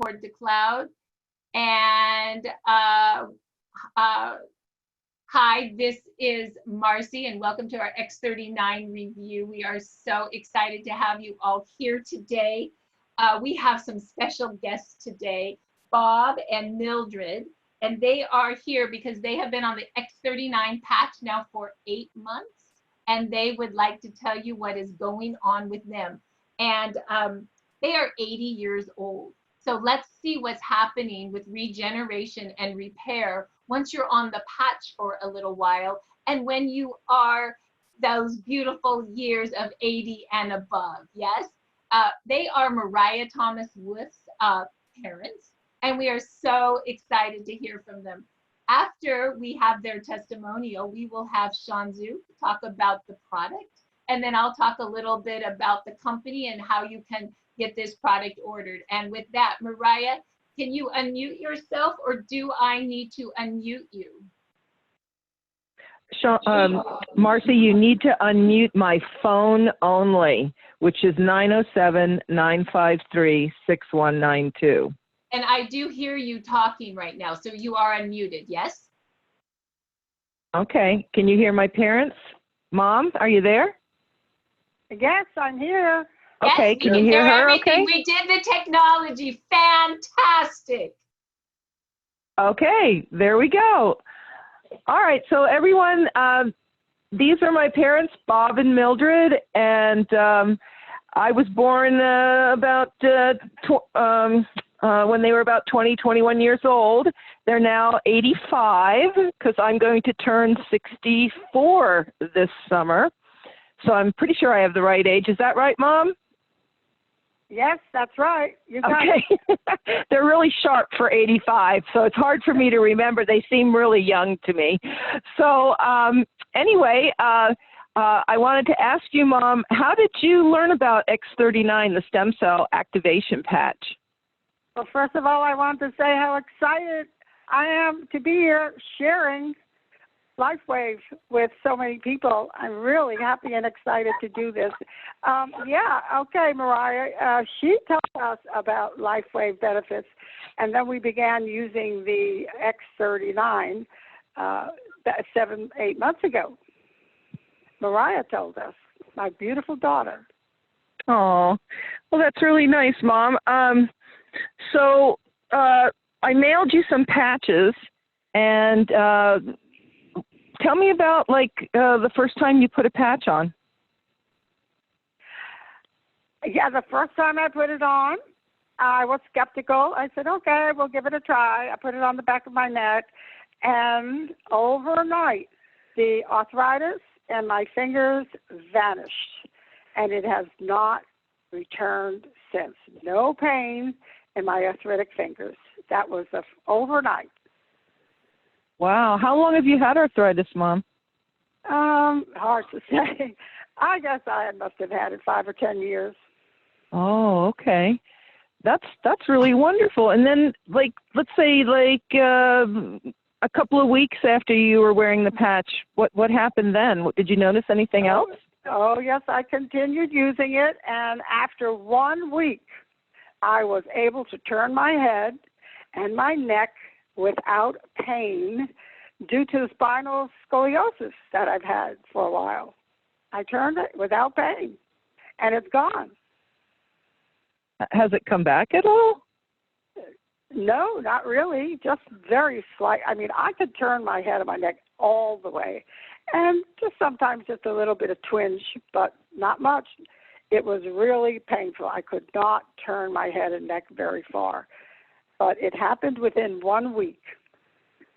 toward the cloud. And hi, this is Marcy, and welcome to our X39 review. We are so excited to have you all here today. We have some special guests today, Bob and Mildred, and they are here because they have been on the X39 patch now for 8 months, and they would like to tell you what is going on with them. And they are 80 years old. So let's see what's happening with regeneration and repair once you're on the patch for a little while, and when you are those beautiful years of 80 and above. Yes, they are Mariah Thomas Wolf's parents, and we are so excited to hear from them. After we have their testimonial, we will have Shanzu talk about the product, and then I'll talk a little bit about the company and how you can get this product ordered. And with that, Mariah, can you unmute yourself, or do I need to unmute you? Marcy, you need to unmute my phone only, which is 907-953-6192. And I do hear you talking right now, so you are unmuted, yes? Okay. Can you hear my parents? Mom, are you there? Yes, I'm here. Okay, Yes, can you hear her everything. okay? We did the technology. Fantastic. Okay, there we go. All right, so everyone, these are my parents, Bob and Mildred, and I was born about when they were about 20, 21 years old. They're now 85 because I'm going to turn 64 this summer. So I'm pretty sure I have the right age. Is that right, Mom? Yes, that's right. You got Okay. They're really sharp for 85, so it's hard for me to remember. They seem really young to me. So anyway, I wanted to ask you, Mom, how did you learn about X39, the stem cell activation patch? Well, first of all, I want to say how excited I am to be here sharing LifeWave with so many people. I'm really happy and excited to do this. Yeah, okay, Mariah. She told us about LifeWave benefits, and then we began using the X39 7, 8 months ago. Mariah told us, my beautiful daughter. Oh, well, that's really nice, Mom. So I mailed you some patches, and tell me about, like, the first time you put a patch on. Yeah, the first time I put it on, I was skeptical. I said, okay, we'll give it a try. I put it on the back of my neck, and overnight, the arthritis in my fingers vanished, and it has not returned since. No pain in my arthritic fingers. That was overnight. Wow. How long have you had arthritis, Mom? Hard to say. I guess I must have had it 5 or 10 years. Oh, okay. That's really wonderful. And then, like, let's say, like, a couple of weeks after you were wearing the patch, what happened then? Did you notice anything else? Oh, yes, I continued using it, and after 1 week, I was able to turn my head and my neck without pain due to spinal scoliosis that I've had for a while. I turned it without pain, and it's gone. Has it come back at all? No, not really. Just very slight. I mean, I could turn my head and my neck all the way, and just sometimes just a little bit of twinge, but not much. It was really painful. I could not turn my head and neck very far. But it happened within 1 week.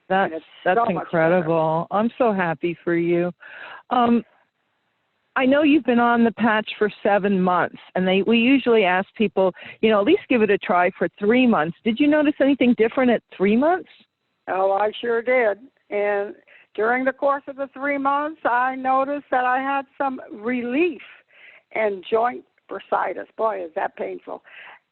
That's so incredible. I'm so happy for you. I know you've been on the patch for 7 months, and we usually ask people, you know, at least give it a try for 3 months. Did you notice anything different at 3 months? Oh, I sure did. And during the course of the 3 months, I noticed that I had some relief in joint bursitis. Boy, is that painful.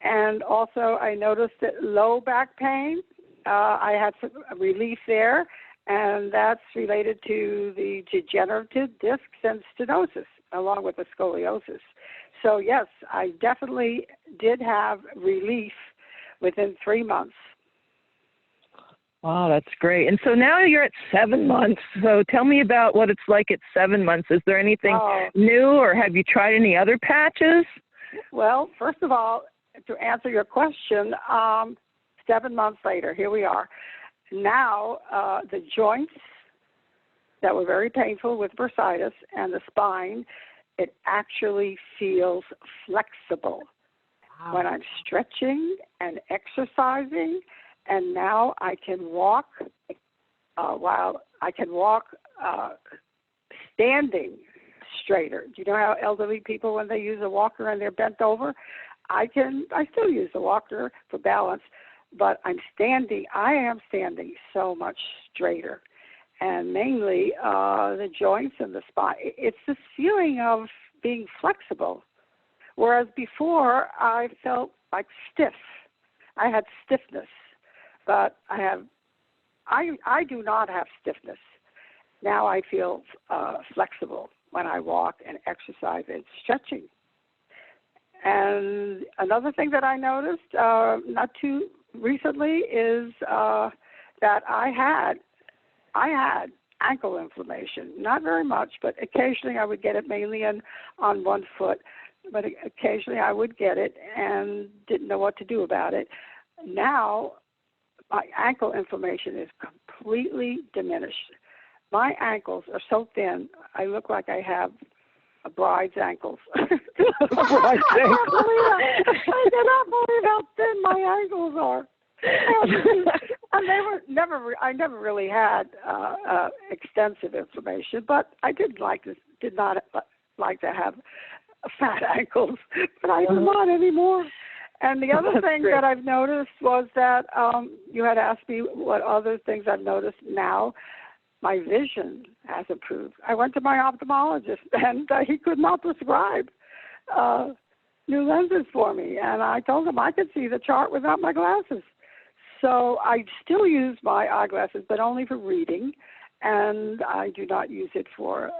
And also, I noticed that low back pain. I had some relief there, and that's related to the degenerative discs and stenosis, along with the scoliosis. So, yes, I definitely did have relief within 3 months. Wow, that's great. And so now you're at 7 months. So tell me about what it's like at 7 months. Is there anything new, or have you tried any other patches? Well, first of all, to answer your question, 7 months later, here we are. Now, the joints that were very painful with bursitis and the spine, it actually feels flexible. Wow. When I'm stretching and exercising, and now I can walk standing straighter. Do you know how elderly people, when they use a walker and they're bent over, I still use the walker for balance, but I am standing so much straighter. And mainly the joints and the spine. It's this feeling of being flexible. Whereas before I felt like stiff. I had stiffness. But I do not have stiffness. Now I feel flexible when I walk and exercise and stretching. And another thing that I noticed not too recently is that I had ankle inflammation. Not very much, but occasionally I would get it, mainly on one foot. But occasionally I would get it and didn't know what to do about it. Now my ankle inflammation is completely diminished. My ankles are so thin, I look like I have a bride's ankles. I cannot believe how thin my ankles are. And I never really had extensive inflammation, but I did not like to have fat ankles, but I do not anymore. And the other thing that I've noticed was that you had asked me what other things I've noticed now. My vision has improved. I went to my ophthalmologist, and he could not prescribe new lenses for me. And I told him I could see the chart without my glasses. So I still use my eyeglasses, but only for reading, and I do not use it for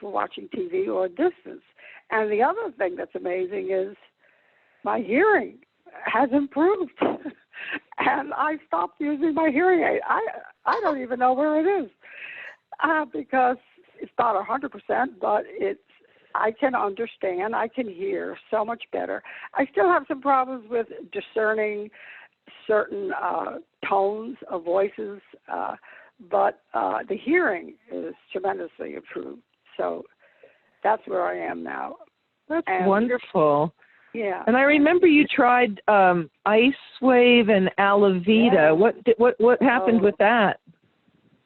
watching TV or distance. And the other thing that's amazing is my hearing has improved. And I stopped using my hearing aid. I don't even know where it is because it's not 100%, but I can understand, I can hear so much better. I still have some problems with discerning certain tones of voices, but the hearing is tremendously improved. So that's where I am now. That's wonderful. Yeah. And I remember you tried Ice Wave and Alavita. Yeah. What happened with that?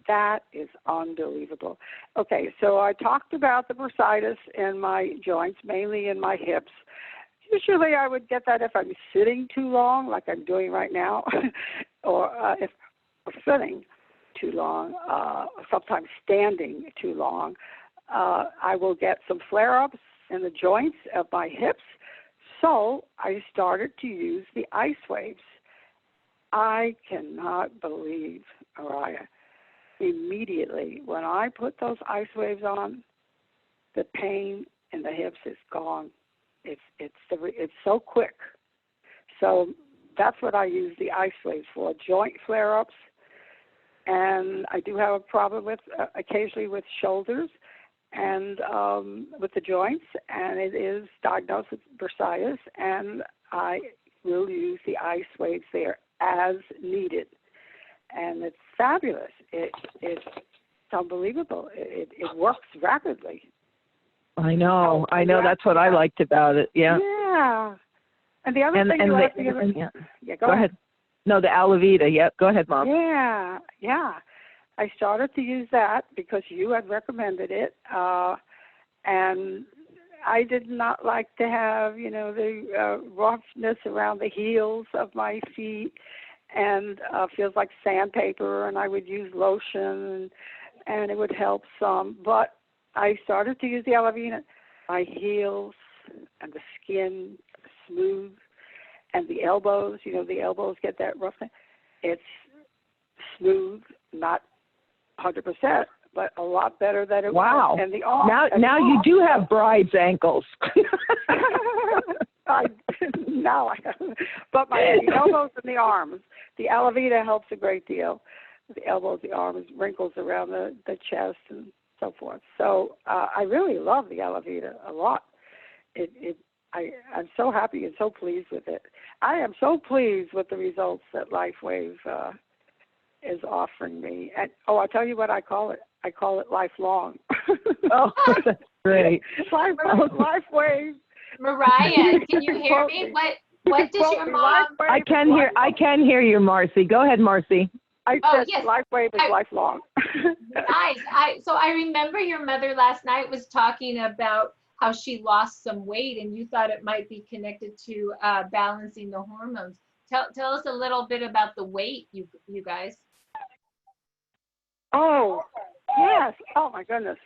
That is unbelievable. Okay, so I talked about the bursitis in my joints, mainly in my hips. Usually I would get that if I'm sitting too long, like I'm doing right now, or if I'm sitting too long, sometimes standing too long. I will get some flare-ups in the joints of my hips. So I started to use the Ice Waves. I cannot believe, Araya, immediately when I put those Ice Waves on, the pain in the hips is gone. It's so quick. So that's what I use the Ice Waves for, joint flare-ups. And I do have a problem with occasionally with shoulders and with the joints, and it is diagnosed with bursitis, and I will use the Ice Waves there as needed. And it's fabulous. It's unbelievable. It works rapidly. I know. That's what I liked about it. Yeah. Yeah. And the other thing you asked me, go ahead. No, the Alavita. Yep. Go ahead, Mom. Yeah. I started to use that because you had recommended it, and I did not like to have, the roughness around the heels of my feet, and feels like sandpaper. And I would use lotion, and it would help some. But I started to use the Alavita. My heels and the skin smooth, and the elbows. The elbows get that roughness. It's smooth, not 100%, but a lot better than it was. And the arms. Now you do have bride's ankles. Now I but the elbows and the arms. The Alavita helps a great deal. The elbows, the arms, wrinkles around the chest, and so forth. So I really love the Alavita a lot. I'm so happy and so pleased with it. I am so pleased with the results that LifeWave is offering me. And I'll tell you what I call it. I call it lifelong. Oh, that's great. LifeWave. Mariah, can you hear me? What does your mom? I can hear you, Marcy. Go ahead, Marcy. I said yes. LifeWave is lifelong. Nice. So I remember your mother last night was talking about how she lost some weight, and you thought it might be connected to balancing the hormones. Tell us a little bit about the weight, you guys. Oh, yes. Oh, my goodness.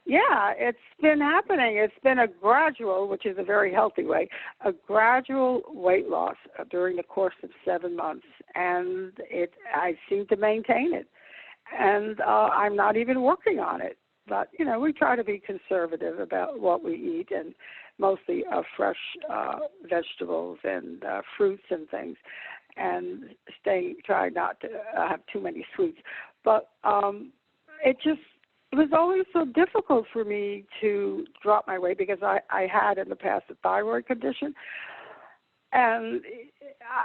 Yeah, it's been happening. It's been a gradual, which is a very healthy way, a gradual weight loss during the course of 7 months. And I seem to maintain it. And I'm not even working on it. But, we try to be conservative about what we eat, and mostly fresh vegetables and fruits and things, and try not to have too many sweets. But it was always so difficult for me to drop my weight because I had in the past a thyroid condition. And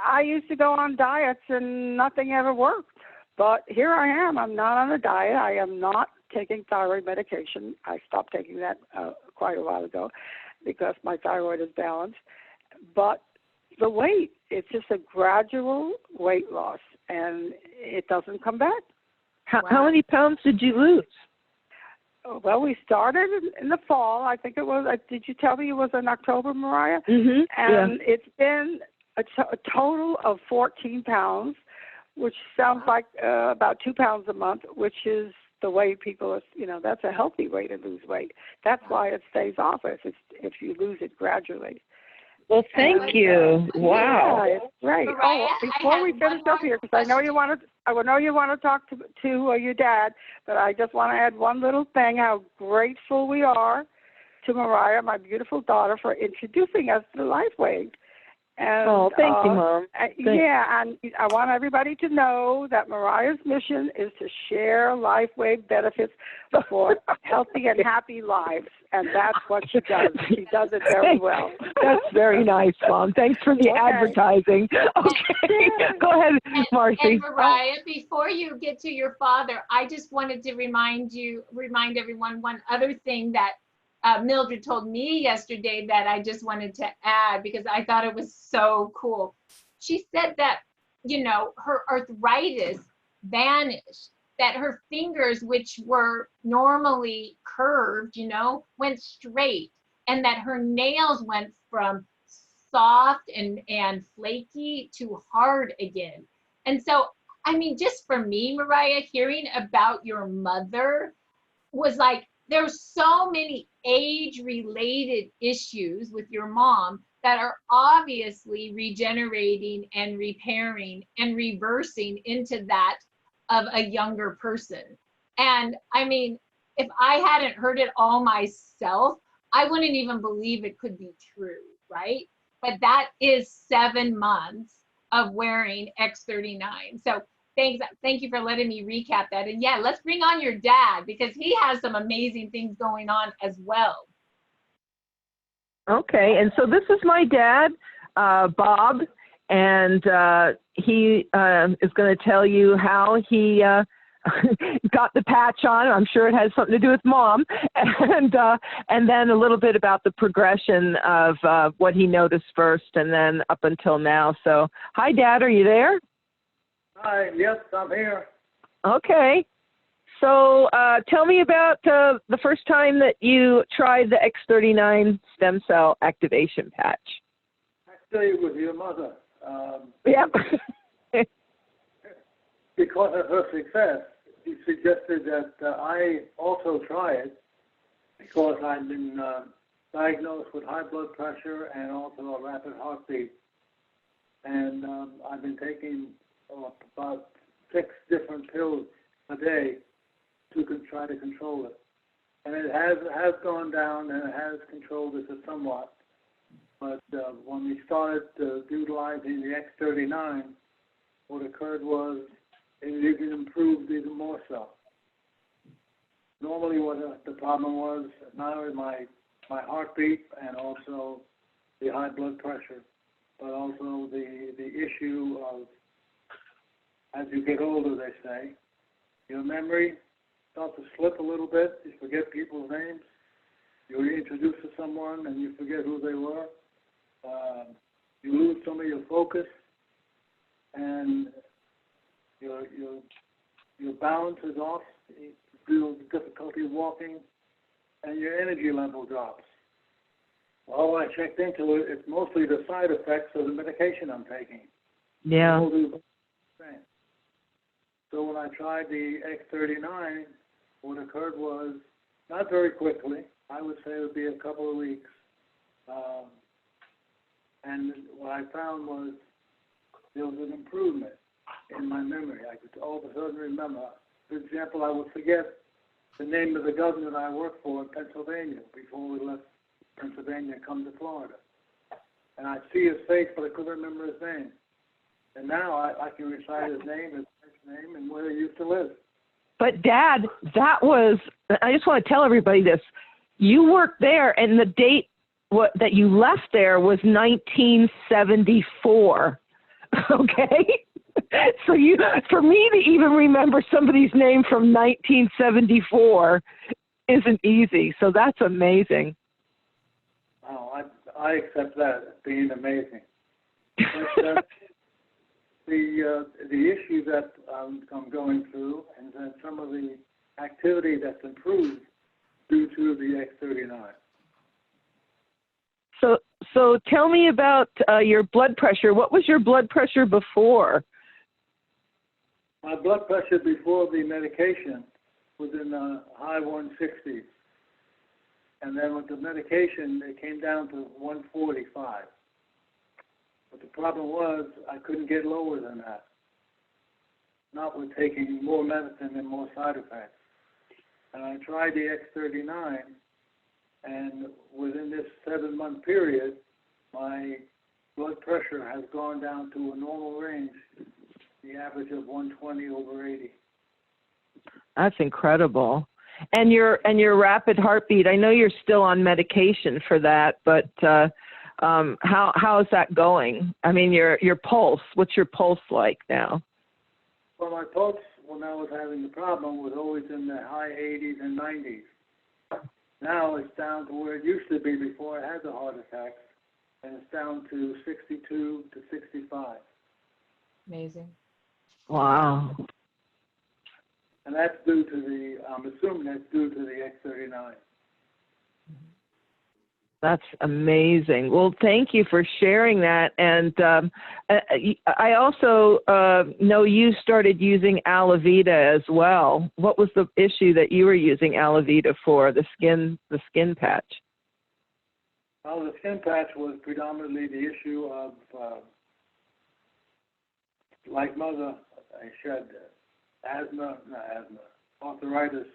I used to go on diets and nothing ever worked. But here I am. I'm not on a diet. I am not taking thyroid medication. I stopped taking that quite a while ago because my thyroid is balanced. But the weight, it's just a gradual weight loss, and it doesn't come back. How many pounds did you lose? Well, we started in the fall. I think it was, did you tell me it was in October, Mariah? Mm-hmm. And it's been a total of 14 pounds, which sounds like about 2 pounds a month, which is the way people, that's a healthy way to lose weight. That's why it stays off if you lose it gradually. Well, thank you. Wow. Yeah, it's great. Mariah, Before we finish up here, because I know you want to talk to your dad, but I just want to add one little thing: how grateful we are to Mariah, my beautiful daughter, for introducing us to LifeWave. And, thank you, Mom. Yeah, and I want everybody to know that Mariah's mission is to share LifeWave benefits for healthy and happy lives, and that's what she does. She does it very well. That's very nice, Mom. Thanks for the advertising. Okay, go ahead, Marcy. And Mariah, before you get to your father, I just wanted to remind everyone one other thing that Mildred told me yesterday that I just wanted to add because I thought it was so cool. She said that, her arthritis vanished, that her fingers, which were normally curved, went straight, and that her nails went from soft and flaky to hard again. And so, just for me, Mariah, hearing about your mother was like, there's so many age-related issues with your mom that are obviously regenerating and repairing and reversing into that of a younger person. And if I hadn't heard it all myself, I wouldn't even believe it could be true, right? But that is 7 months of wearing X39. So thank you for letting me recap that. And yeah, let's bring on your dad because he has some amazing things going on as well. Okay, and so this is my dad, Bob, and he is going to tell you how he got the patch on. I'm sure it has something to do with Mom, and then a little bit about the progression of what he noticed first and then up until now. So, hi, Dad, are you there? Hi, yes, I'm here. Okay. So tell me about the first time that you tried the X39 stem cell activation patch. Actually, with your mother. Yep. Because of her success, she suggested that I also try it because I've been diagnosed with high blood pressure and also a rapid heartbeat. And I've been taking about 6 different pills a day to try to control it. And it has gone down and it has controlled it somewhat. But when we started utilizing the X39, what occurred was it even improved even more so. Normally what the problem was, not only my heartbeat and also the high blood pressure, but also the issue of, as you get older, they say, your memory starts to slip a little bit. You forget people's names. You're introduced to someone and you forget who they were. You lose some of your focus, and your balance is off. You feel difficulty walking, and your energy level drops. Well, I checked into it. It's mostly the side effects of the medication I'm taking. Yeah. So when I tried the X39, what occurred was, not very quickly, I would say it would be a couple of weeks. And what I found was there was an improvement in my memory. I could all of a sudden remember. For example, I would forget the name of the governor that I worked for in Pennsylvania before we left Pennsylvania and come to Florida. And I'd see his face, but I couldn't remember his name. And now I can recite his name, his first name, and where he used to live. But Dad, that was, I just want to tell everybody this. You worked there, and the date that you left there was 1974. Okay? So for me to even remember somebody's name from 1974 isn't easy. So that's amazing. Oh, I accept that as being amazing. But, the issue that I'm going through, and then some of the activity that's improved due to the X39. So tell me about your blood pressure. What was your blood pressure before? My blood pressure before the medication was in the high 160s. And then with the medication, it came down to 145. But the problem was I couldn't get lower than that, not with taking more medicine and more side effects. And I tried the X39, and within this 7-month period, my blood pressure has gone down to a normal range, the average of 120/80. That's incredible. And your rapid heartbeat, I know you're still on medication for that, but how is that going? I mean, your pulse, what's your pulse like now? Well, my pulse, when I was having the problem, was always in the high 80s and 90s. Now it's down to where it used to be before I had the heart attacks, and it's down to 62 to 65. Amazing. Wow. And that's due to I'm assuming that's due to the X39. That's amazing. Well, thank you for sharing that. And I also know you started using Alavita as well. What was the issue that you were using Alavita for, the skin patch? Well, the skin patch was predominantly the issue of, like Mother, she had arthritis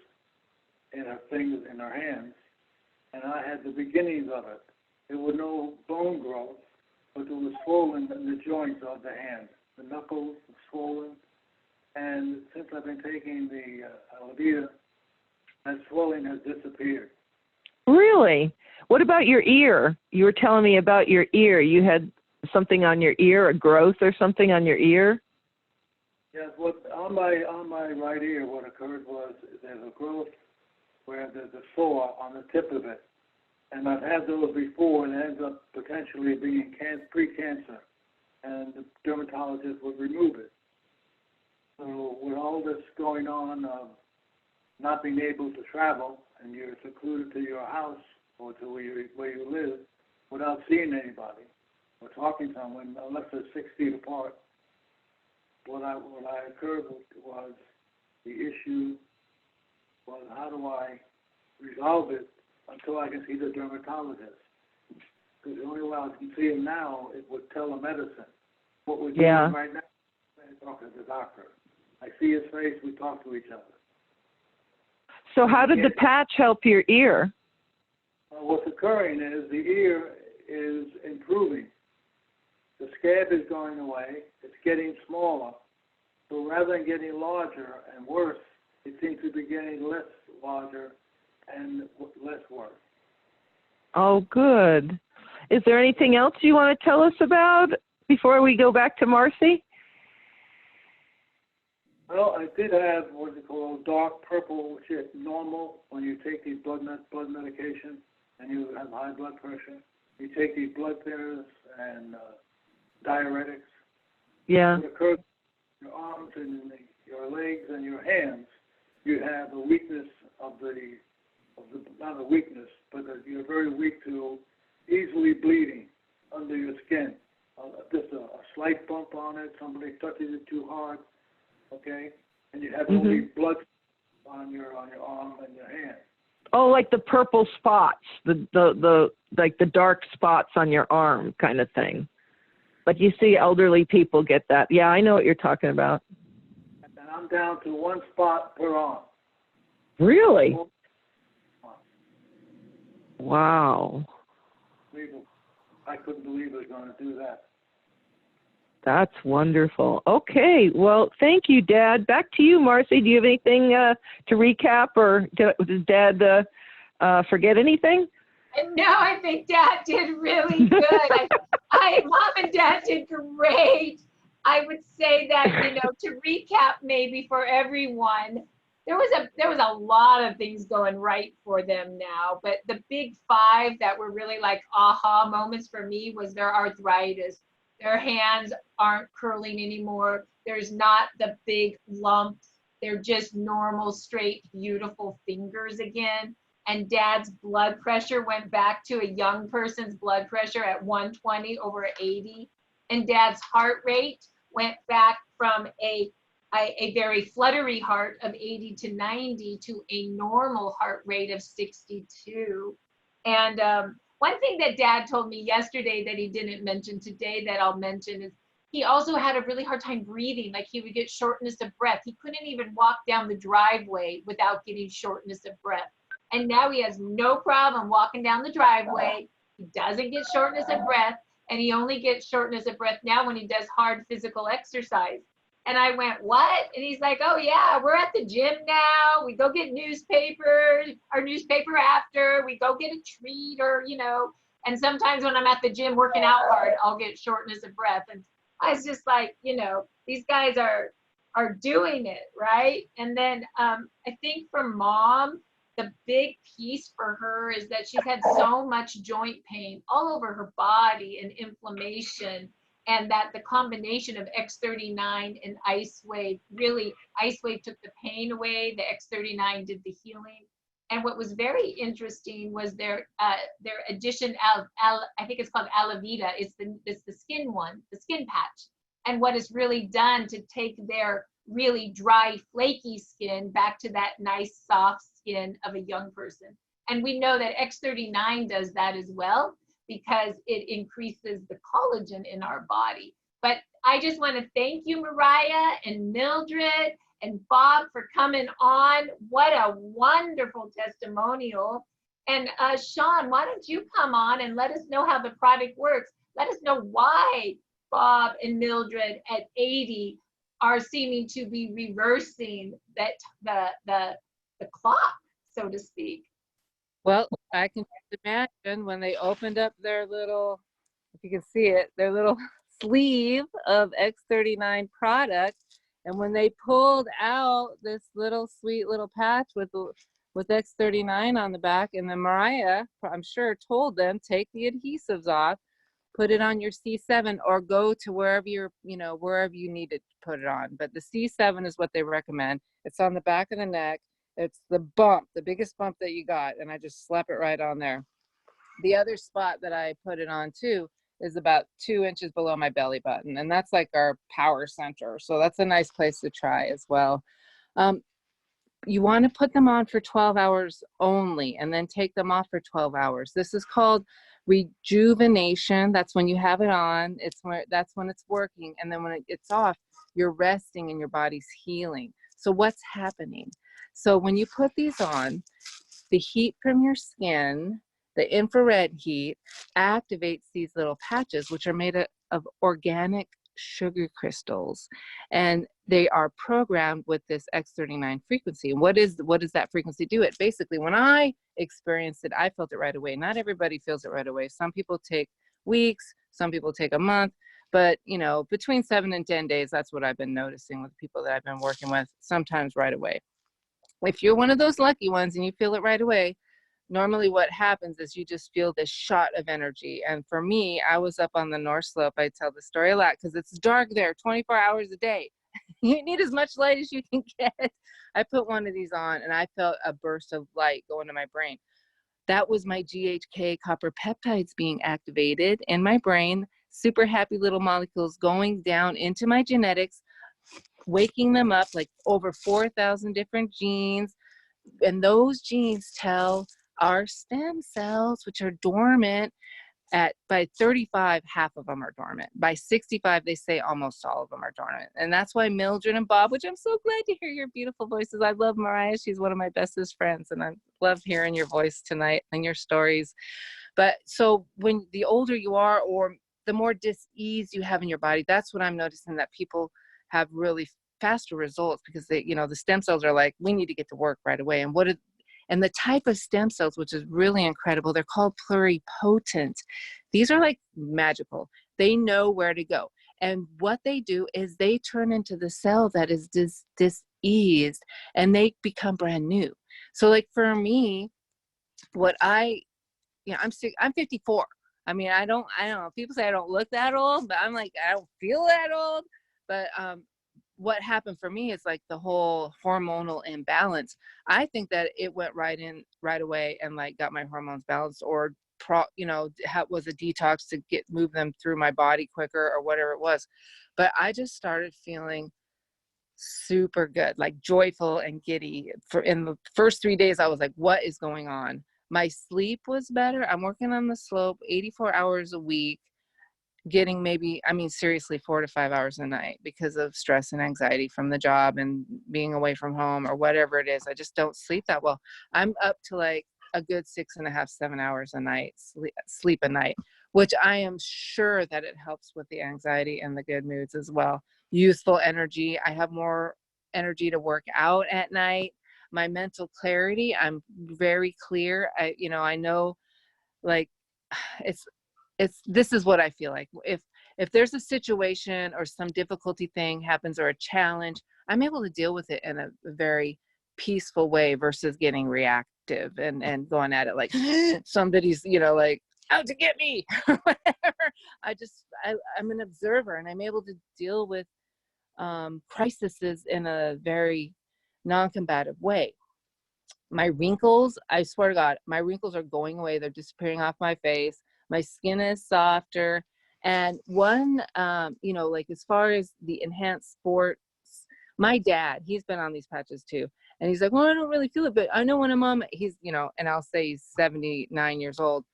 in her fingers, in her hands. And I had the beginnings of it. There was no bone growth, but there was swollen in the joints of the hand. The knuckles were swollen. And since I've been taking the Alavita, that swelling has disappeared. Really? What about your ear? You were telling me about your ear. You had something on your ear, a growth or something on your ear? Yes, on my right ear, what occurred was there's a growth where there's a sore on the tip of it. And I've had those before, and it ends up potentially being pre-cancer. And the dermatologist would remove it. So with all this going on, not being able to travel, and you're secluded to your house or to where you live without seeing anybody or talking to someone, unless they're 6 feet apart, what occurred was the issue was how do I resolve it until I can see the dermatologist? Because the only way I can see him now is with telemedicine. What we're doing right now is talking to the doctor. I see his face, we talk to each other. So how did the patch help your ear? What's occurring is the ear is improving. The scab is going away. It's getting smaller. So rather than getting larger and worse, it seems to be getting less larger and less worse. Oh, good. Is there anything else you want to tell us about before we go back to Marcy? Well, I did have what they call dark purple, which is normal when you take these blood medication and you have high blood pressure. You take these blood thinners and diuretics. Yeah. It occurs in your arms and in your legs and your hands. You have a weakness not a weakness, but you're very weak to easily bleeding under your skin. Just a slight bump on it, somebody touches it too hard, okay, and you have only blood on your arm and your hand. Oh, like the purple spots, the like the dark spots on your arm kind of thing. But you see elderly people get that. Yeah, I know what you're talking about. And I'm down to one spot per arm. Really? Wow. I couldn't believe I was going to do that. That's wonderful. Okay, well, thank you, Dad. Back to you, Marcy. Do you have anything to recap, or does Dad forget anything? No, I think Dad did really good. Mom and Dad did great. I would say that, to recap maybe for everyone, there was a lot of things going right for them now, but the big 5 that were really like aha moments for me was their arthritis. Their hands aren't curling anymore. There's not the big lumps. They're just normal, straight, beautiful fingers again. And Dad's blood pressure went back to a young person's blood pressure at 120 over 80. And Dad's heart rate went back from a very fluttery heart of 80 to 90 to a normal heart rate of 62. And one thing that Dad told me yesterday that he didn't mention today that I'll mention is he also had a really hard time breathing. Like he would get shortness of breath. He couldn't even walk down the driveway without getting shortness of breath. And now he has no problem walking down the driveway. He doesn't get shortness of breath. And he only gets shortness of breath now when he does hard physical exercise. And I went, what? And he's like, oh yeah, we're at the gym now. We go get our newspaper after. We go get a treat or, and sometimes when I'm at the gym working out hard, I'll get shortness of breath. And I was just like, these guys are doing it, right? And then I think for Mom, the big piece for her is that she's had so much joint pain all over her body and inflammation. And that the combination of X39 and Ice Wave, really, Ice Wave took the pain away, the X39 did the healing. And what was very interesting was their addition of, I think it's called Alavita, it's the skin one, the skin patch. And what it's really done to take their really dry, flaky skin back to that nice, soft skin of a young person. And we know that X39 does that as well, because it increases the collagen in our body. But I just want to thank you, Mariah and Mildred and Bob, for coming on. What a wonderful testimonial. And Sean, why don't you come on and let us know how the product works? Let us know why Bob and Mildred at 80 are seeming to be reversing that the clock, so to speak. Well, I can just imagine when they opened up their little, if you can see it, their little sleeve of X39 product, and when they pulled out this little sweet little patch with X39 on the back, and then Mariah, I'm sure, told them, take the adhesives off, put it on your C7, or go to wherever wherever you need to put it on. But the C7 is what they recommend. It's on the back of the neck. It's the bump, the biggest bump that you got, and I just slap it right on there. The other spot that I put it on too is about 2 inches below my belly button, and that's like our power center. So that's a nice place to try as well. You want to put them on for 12 hours only, and then take them off for 12 hours. This is called rejuvenation. That's when you have it on. That's when it's working, and then when it's off, you're resting and your body's healing. So what's happening? So when you put these on, the heat from your skin, The infrared heat activates these little patches, which are made of organic sugar crystals, and they are programmed with this X39 frequency. And what does that frequency do? It basically, when I experienced it, I felt it right away. Not everybody feels it right away. Some people take weeks, some people take a month, but you know, between 7 and 10 days, that's what I've been noticing with people that I've been working with, sometimes right away. If you're one of those lucky ones and you feel it right away, normally what happens is you just feel this shot of energy. And for me, I was up on the North Slope. I tell the story a lot because it's dark there 24 hours a day. You need as much light as you can get. I put one of these on and I felt a burst of light go into my brain. That was my GHK copper peptides being activated in my brain, super happy little molecules going down into my genetics, waking them up, like over 4,000 different genes. And those genes tell our stem cells, which are dormant, by 35, half of them are dormant. By 65, they say almost all of them are dormant. And that's why Mildred and Bob, which I'm so glad to hear your beautiful voices. I love Mariah. She's one of my bestest friends. And I love hearing your voice tonight and your stories. But so when the older you are, or the more dis-ease you have in your body, that's what I'm noticing, that people have really faster results, because they, you know, the stem cells are like, we need to get to work right away. And the type of stem cells, which is really incredible, they're called pluripotent. These are like magical. They know where to go. And what they do is they turn into the cell that is diseased, and they become brand new. So like for me, I'm 54. I mean, I don't know. People say I don't look that old, but I'm like, I don't feel that old. But what happened for me is like the whole hormonal imbalance. I think that it went right away and like got my hormones balanced, or was a detox to move them through my body quicker or whatever it was. But I just started feeling super good, like joyful and giddy. In the first 3 days, I was like, what is going on? My sleep was better. I'm working on the slope 84 hours a week, getting seriously 4 to 5 hours a night because of stress and anxiety from the job and being away from home or whatever it is. I just don't sleep that well. I'm up to like a good 6.5, 7 hours a night, sleep a night, which I am sure that it helps with the anxiety and the good moods as well. Youthful energy. I have more energy to work out at night. My mental clarity, I'm very clear. I know, like, this is what I feel like. If there's a situation or some difficulty thing happens or a challenge, I'm able to deal with it in a very peaceful way versus getting reactive and going at it like somebody's, like out to get me or whatever. I'm an observer, and I'm able to deal with crises in a very non-combative way. My wrinkles, I swear to God, my wrinkles are going away. They're disappearing off my face. My skin is softer. And one, like as far as the enhanced sports, my dad, he's been on these patches too. And he's like, well, I don't really feel it, but I know when I'm on, and I'll say he's 79 years old,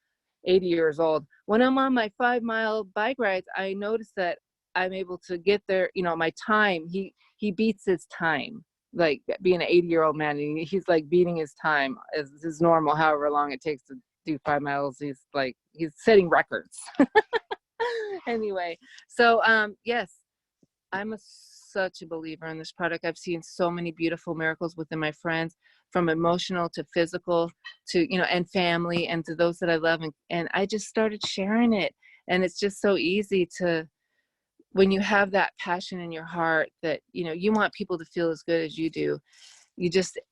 80 years old. When I'm on my 5-mile bike rides, I notice that I'm able to get there, my time, he beats his time. Like being an 80-year-old man, and he's like beating his time as is normal, however long it takes to do 5 miles. He's setting records. Anyway, so yes, I'm such a believer in this product. I've seen so many beautiful miracles within my friends, from emotional to physical to, and family, and to those that I love. And I just started sharing it. And it's just so easy to, when you have that passion in your heart that, you want people to feel as good as you do,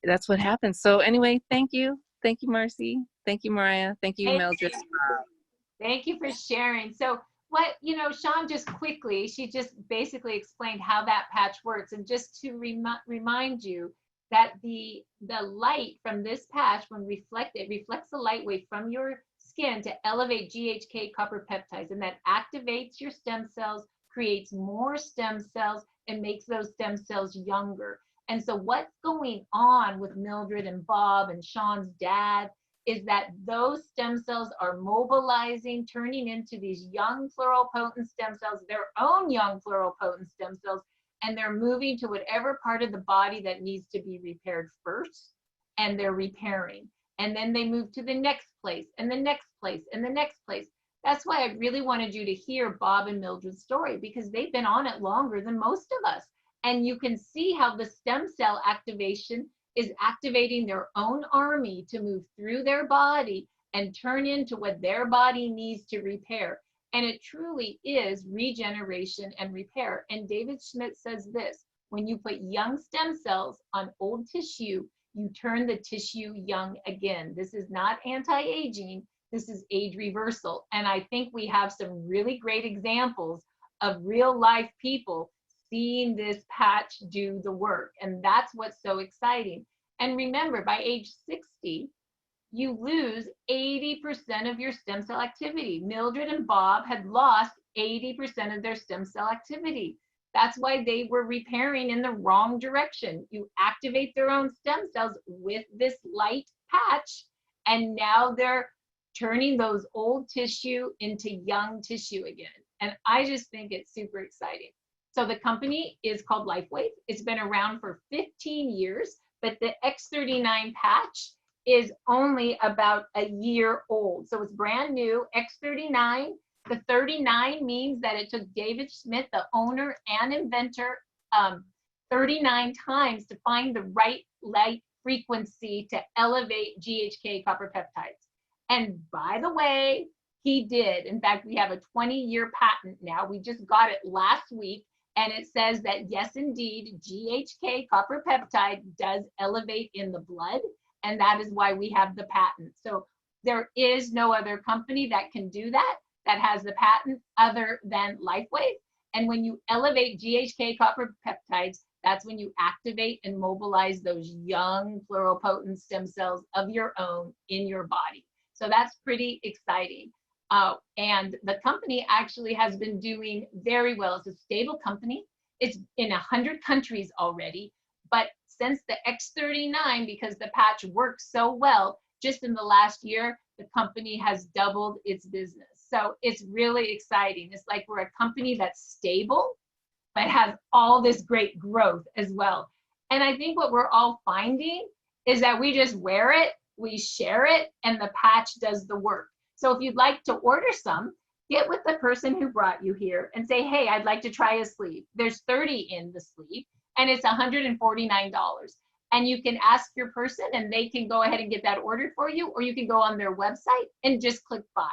that's what happens. So anyway, thank you. Thank you, Marcy. Thank you, Mariah. Thank you, Mildred. Thank you for sharing. So Sean just quickly, she just basically explained how that patch works. And just to remind you that the light from this patch, when reflected, reflects the light wave from your skin to elevate GHK copper peptides, and that activates your stem cells, creates more stem cells, and makes those stem cells younger. And so what's going on with Mildred and Bob and Sean's dad is that those stem cells are mobilizing, turning into these young pluripotent stem cells, their own young pluripotent stem cells, and they're moving to whatever part of the body that needs to be repaired first, and they're repairing. And then they move to the next place and the next place and the next place. That's why I really wanted you to hear Bob and Mildred's story, because they've been on it longer than most of us. And you can see how the stem cell activation is activating their own army to move through their body and turn into what their body needs to repair. And it truly is regeneration and repair. And David Schmidt says this: when you put young stem cells on old tissue, you turn the tissue young again. This is not anti-aging, this is age reversal. And I think we have some really great examples of real life people seeing this patch do the work. And that's what's so exciting. And remember, by age 60, you lose 80% of your stem cell activity. Mildred and Bob had lost 80% of their stem cell activity. That's why they were repairing in the wrong direction. You activate their own stem cells with this light patch, and now they're turning those old tissue into young tissue again. And I just think it's super exciting. So the company is called LifeWave. It's been around for 15 years, but the X39 patch is only about a year old. So it's brand new, X39. The 39 means that it took David Schmidt, the owner and inventor, 39 times to find the right light frequency to elevate GHK copper peptides. And by the way, he did. In fact, we have a 20-year patent now. We just got it last week. And it says that, yes, indeed, GHK copper peptide does elevate in the blood. And that is why we have the patent. So there is no other company that can do that has the patent other than LifeWave. And when you elevate GHK copper peptides, that's when you activate and mobilize those young pluripotent stem cells of your own in your body. So that's pretty exciting. And the company actually has been doing very well. It's a stable company. It's in 100 countries already. But since the X39, because the patch works so well, just in the last year, the company has doubled its business. So it's really exciting. It's like we're a company that's stable, but has all this great growth as well. And I think what we're all finding is that we just wear it, we share it, and the patch does the work. So if you'd like to order some, get with the person who brought you here and say, hey, I'd like to try a sleeve. There's 30 in the sleeve, and it's $149. And you can ask your person and they can go ahead and get that ordered for you, or you can go on their website and just click buy.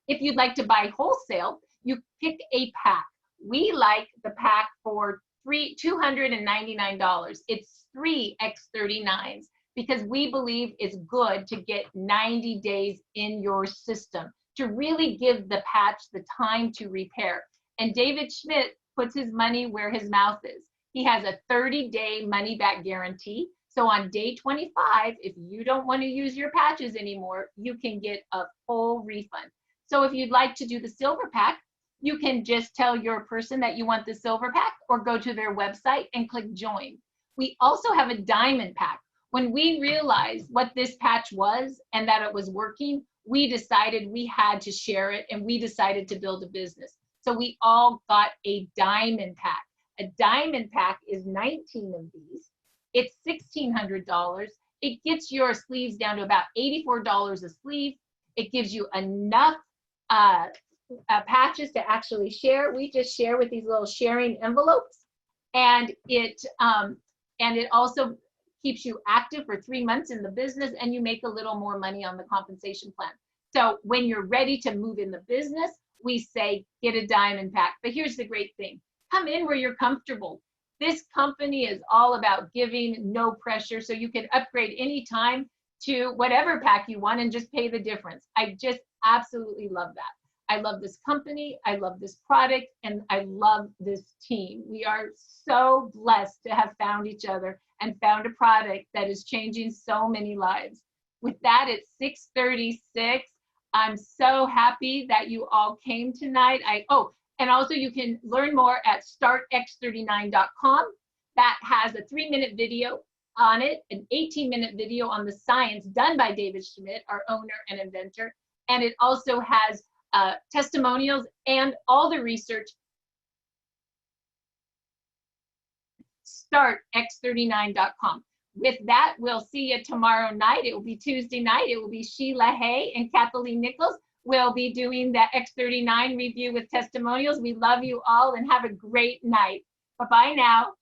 If you'd like to buy wholesale, you pick a pack. We like the pack for $299. It's 3 X39s because we believe it's good to get 90 days in your system to really give the patch the time to repair. And David Schmidt puts his money where his mouth is. He has a 30-day money-back guarantee. So on day 25, if you don't want to use your patches anymore, you can get a full refund. So if you'd like to do the silver pack, you can just tell your person that you want the silver pack or go to their website and click join. We also have a diamond pack. When we realized what this patch was and that it was working, we decided we had to share it, and we decided to build a business. So we all got a diamond pack. A diamond pack is 19 of these. It's $1,600. It gets your sleeves down to about $84 a sleeve. It gives you enough patches to actually share. We just share with these little sharing envelopes, and it also keeps you active for 3 months in the business, and you make a little more money on the compensation plan. So when you're ready to move in the business, we say get a diamond pack. But here's the great thing: come in where you're comfortable. This company is all about giving, no pressure, so you can upgrade anytime to whatever pack you want and just pay the difference. I just absolutely love that. I love this company, I love this product, and I love this team. We are so blessed to have found each other and found a product that is changing so many lives. With that, it's 6:36. I'm so happy that you all came tonight. And also you can learn more at startx39.com. That has a 3-minute video on it, an 18-minute video on the science done by David Schmidt, our owner and inventor. And it also has testimonials and all the research. Startx39.com. with that, we'll see you tomorrow night. It will be Tuesday night. It will be Sheila Hay and Kathleen Nichols. We'll be doing the X39 review with testimonials. We love you all and have a great night. Bye-bye now.